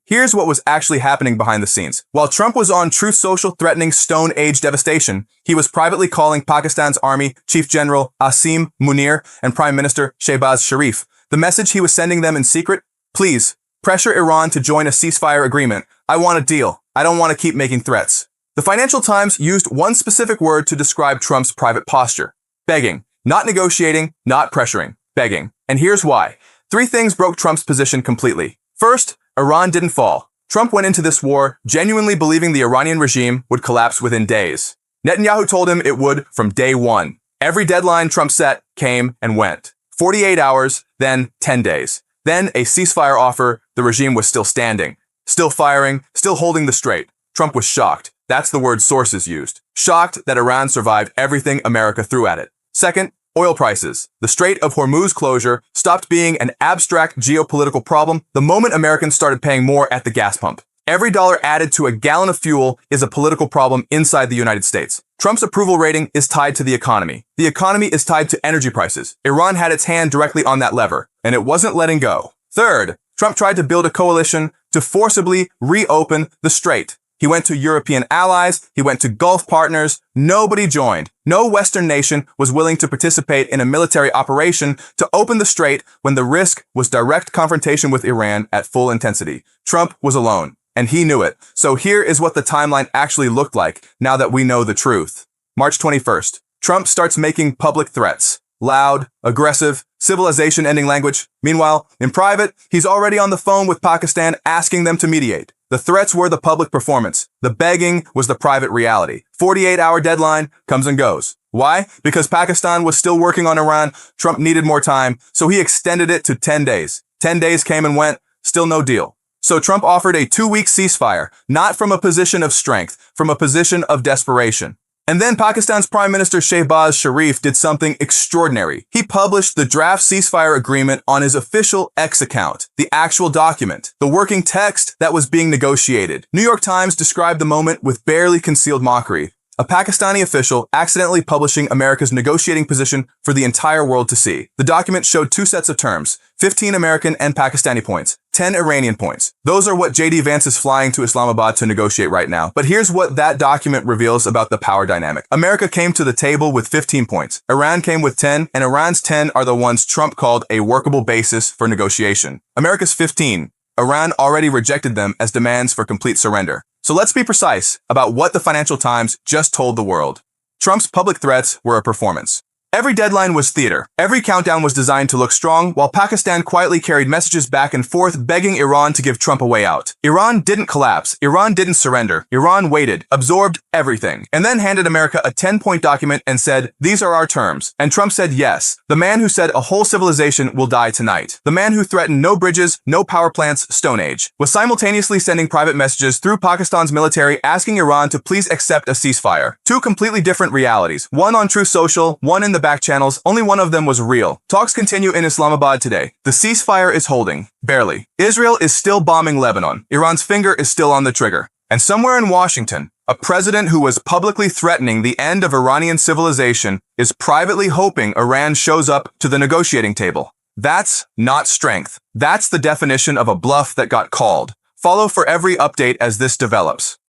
Here's what was actually happening behind the scenes. While Trump was on Truth Social threatening Stone Age devastation, he was privately calling Pakistan's Army Chief General Asim Munir and Prime Minister Shehbaz Sharif. The message he was sending them in secret: please, pressure Iran to join a ceasefire agreement. I want a deal. I don't want to keep making threats. The Financial Times used one specific word to describe Trump's private posture: begging. Not negotiating, not pressuring. Begging. And here's why. 3 things broke Trump's position completely. First, Iran didn't fall. Trump went into this war genuinely believing the Iranian regime would collapse within days. Netanyahu told him it would from day one. Every deadline Trump set came and went. 48 hours, then 10 days. Then a ceasefire offer, the regime was still standing, still firing, still holding the straight. Trump was shocked. That's the word sources used. Shocked that Iran survived everything America threw at it. Second, oil prices. The Strait of Hormuz closure stopped being an abstract geopolitical problem the moment Americans started paying more at the gas pump. Every dollar added to a gallon of fuel is a political problem inside the United States. Trump's approval rating is tied to the economy. The economy is tied to energy prices. Iran had its hand directly on that lever, and it wasn't letting go. Third, Trump tried to build a coalition to forcibly reopen the strait. He went to European allies, he went to Gulf partners, nobody joined. No Western nation was willing to participate in a military operation to open the strait when the risk was direct confrontation with Iran at full intensity. Trump was alone, and he knew it. So here is what the timeline actually looked like now that we know the truth. March 21st, Trump starts making public threats. Loud, aggressive, civilization-ending language. Meanwhile, in private, he's already on the phone with Pakistan asking them to mediate. The threats were the public performance. The begging was the private reality. 48-hour deadline comes and goes. Why? Because Pakistan was still working on Iran. Trump needed more time, so he extended it to 10 days. 10 days came and went, still no deal. So Trump offered a 2-week ceasefire, not from a position of strength, from a position of desperation. And then Pakistan's Prime Minister Shehbaz Sharif did something extraordinary. He published the draft ceasefire agreement on his official X account, the actual document, the working text that was being negotiated. New York Times described the moment with barely concealed mockery. A Pakistani official accidentally publishing America's negotiating position for the entire world to see. The document showed 2 sets of terms, 15 American and Pakistani points, 10 Iranian points. Those are what J.D. Vance is flying to Islamabad to negotiate right now. But here's what that document reveals about the power dynamic. America came to the table with 15 points. Iran came with 10, and Iran's 10 are the ones Trump called a workable basis for negotiation. America's 15. Iran already rejected them as demands for complete surrender. So let's be precise about what the Financial Times just told the world. Trump's public threats were a performance. Every deadline was theater. Every countdown was designed to look strong, while Pakistan quietly carried messages back and forth begging Iran to give Trump a way out. Iran didn't collapse. Iran didn't surrender. Iran waited, absorbed everything, and then handed America a 10-point document and said, "These are our terms." And Trump said yes. The man who said a whole civilization will die tonight. The man who threatened no bridges, no power plants, Stone Age, was simultaneously sending private messages through Pakistan's military asking Iran to please accept a ceasefire. 2 completely different realities. One on Truth Social, one in the back channels. Only one of them was real. Talks continue in Islamabad today. The ceasefire is holding. Barely. Israel is still bombing Lebanon. Iran's finger is still on the trigger. And somewhere in Washington, a president who was publicly threatening the end of Iranian civilization is privately hoping Iran shows up to the negotiating table. That's not strength. That's the definition of a bluff that got called. Follow for every update as this develops.